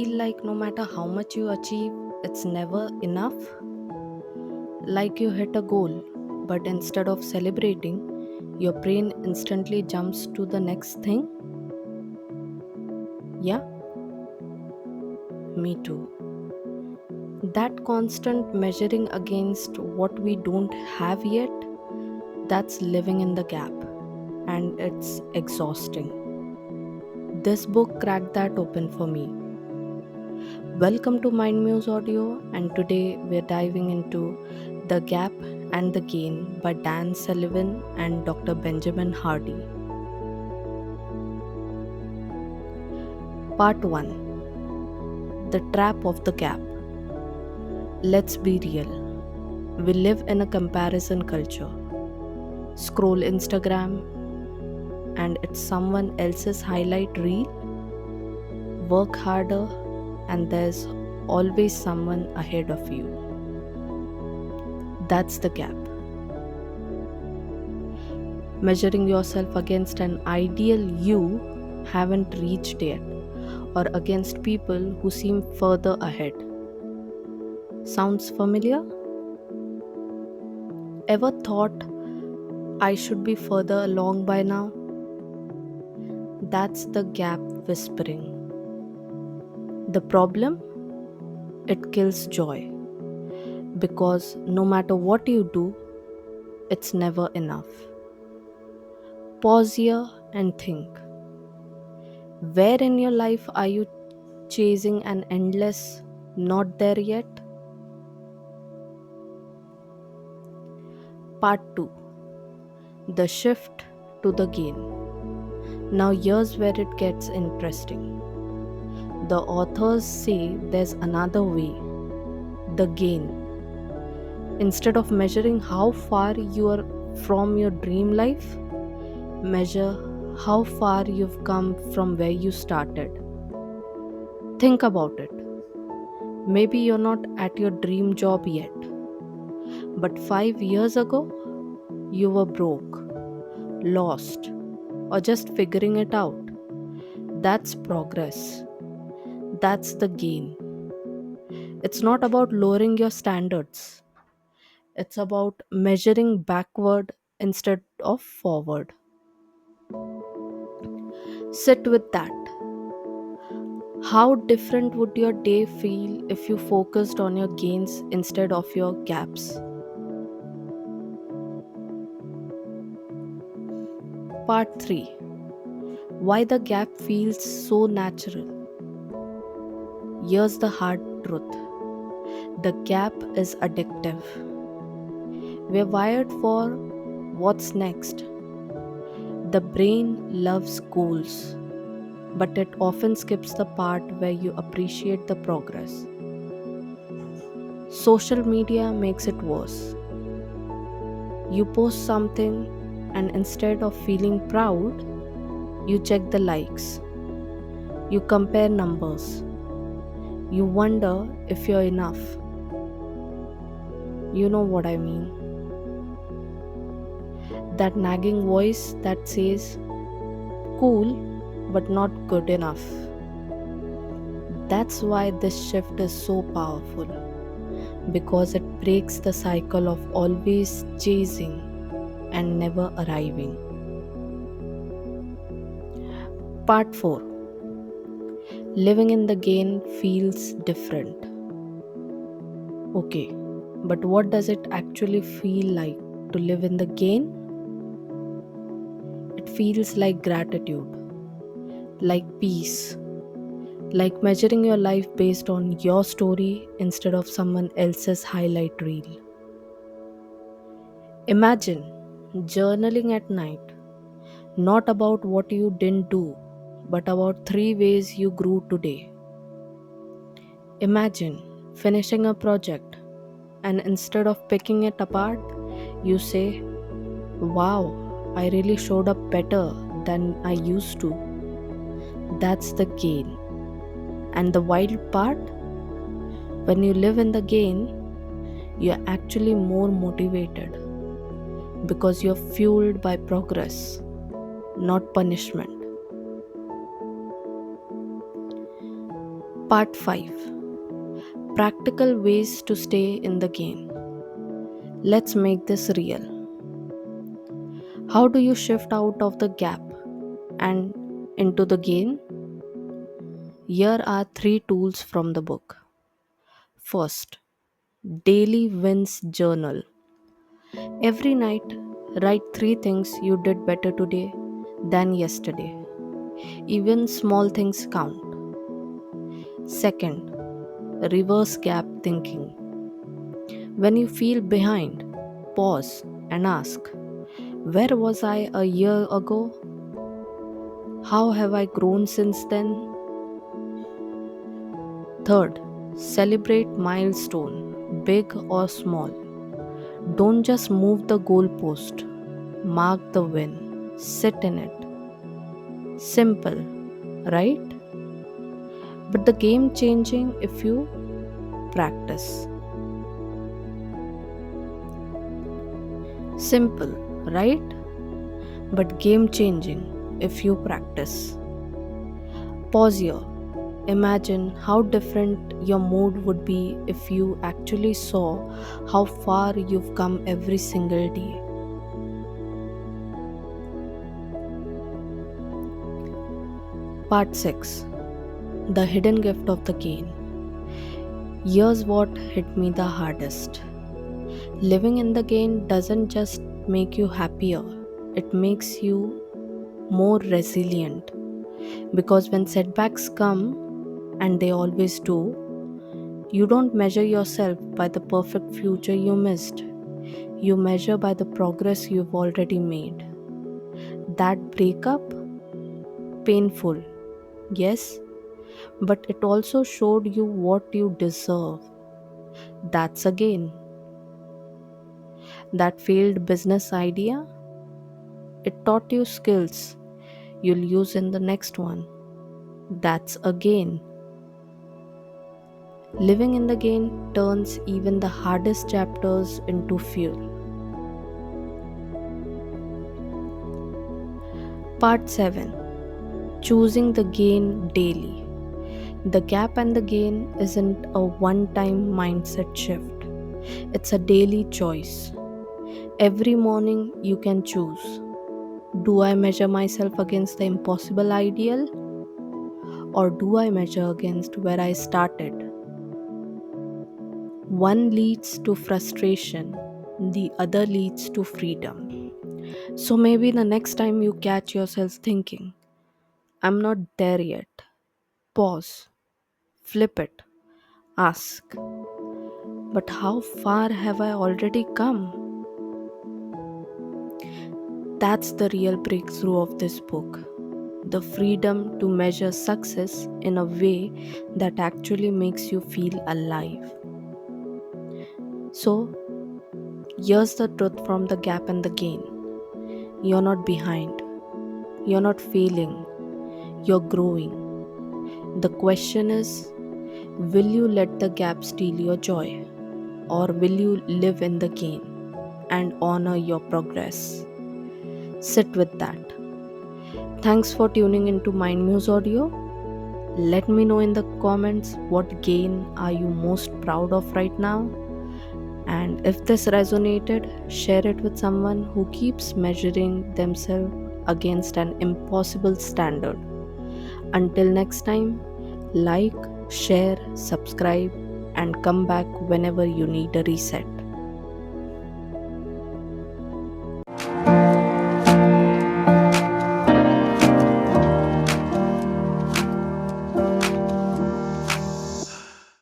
feel like no matter how much you achieve, it's never enough? Like you hit a goal, but instead of celebrating, your brain instantly jumps to the next thing? Yeah, me too. That constant measuring against what we don't have yet, that's living in the gap, and it's exhausting. This book cracked that open for me. Welcome to MindMuse Audio, and today we're diving into The Gap and the Gain by Dan Sullivan and Dr. Benjamin Hardy. Part 1: The Trap of the Gap. Let's be real. We live in a comparison culture. Scroll Instagram, and it's someone else's highlight reel. Work harder, and there's always someone ahead of you. That's the gap. Measuring yourself against an ideal you haven't reached yet, or against people who seem further ahead. Sounds familiar? Ever thought I should be further along by now? That's the gap whispering. The problem? It kills joy. Because no matter what you do, it's never enough. Pause here and think. Where in your life are you chasing an endless not there yet? Part 2: The Shift to the Gain. Now, here's where it gets interesting. The authors say there's another way: the gain. Instead of measuring how far you are from your dream life, measure how far you've come from where you started. Think about it. Maybe you're not at your dream job yet, but 5 years ago, you were broke, lost, or just figuring it out. That's progress. That's the gain. It's not about lowering your standards, it's about measuring backward instead of forward. Sit with that. How different would your day feel if you focused on your gains instead of your gaps? Part 3: Why the gap feels so natural. Here's the hard truth: the gap is addictive. We're wired for what's next. The brain loves goals, but it often skips the part where you appreciate the progress. Social media makes it worse. You post something, and instead of feeling proud, you check the likes. You compare numbers. You wonder if you're enough. You know what I mean. That nagging voice that says, cool, but not good enough. That's why this shift is so powerful, because it breaks the cycle of always chasing and never arriving. Part 4: Living in the gain feels different. Okay, but what does it actually feel like to live in the gain? It feels like gratitude, like peace, like measuring your life based on your story instead of someone else's highlight reel. Imagine journaling at night, not about what you didn't do, but about 3 ways you grew today. Imagine finishing a project, and instead of picking it apart, you say, wow, I really showed up better than I used to. That's the gain. And the wild part, when you live in the gain, you're actually more motivated because you're fueled by progress, not punishment. Part 5. Practical ways to stay in the game. Let's make this real. How do you shift out of the gap and into the game? Here are 3 tools from the book. First, Daily Wins Journal. Every night, write 3 things you did better today than yesterday. Even small things count. Second, reverse gap thinking. When you feel behind, pause and ask, where was I a year ago? How have I grown since then? Third, celebrate milestone, big or small. Don't just move the goalpost. Mark the win. Sit in it. Simple, right? But the game changing if you practice. Simple, right? But game changing if you practice. Pause here. Imagine how different your mood would be if you actually saw how far you've come every single day. Part 6. The hidden gift of the game. Here's what hit me the hardest. Living in the game doesn't just make you happier, it makes you more resilient. Because when setbacks come, and they always do, you don't measure yourself by the perfect future you missed. You measure by the progress you've already made. That breakup, painful, yes, but it also showed you what you deserve. That's a gain. That failed business idea, it taught you skills you'll use in the next one. That's a gain. Living in the game turns even the hardest chapters into fuel. Part 7. Choosing the gain daily. The gap and the gain isn't a one-time mindset shift. It's a daily choice. Every morning you can choose. Do I measure myself against the impossible ideal? Or do I measure against where I started? One leads to frustration, the other leads to freedom. So maybe the next time you catch yourself thinking, I'm not there yet, pause, flip it, ask, but how far have I already come? That's the real breakthrough of this book. The freedom to measure success in a way that actually makes you feel alive. So, here's the truth from the gap and the gain. You're not behind. You're not failing. You're growing. The question is, will you let the gap steal your joy? Or will you live in the gain and honor your progress? Sit with that. Thanks for tuning into MindMuse Audio. Let me know in the comments what gain are you most proud of right now. And if this resonated, share it with someone who keeps measuring themselves against an impossible standard. Until next time, like, share, subscribe, and come back whenever you need a reset.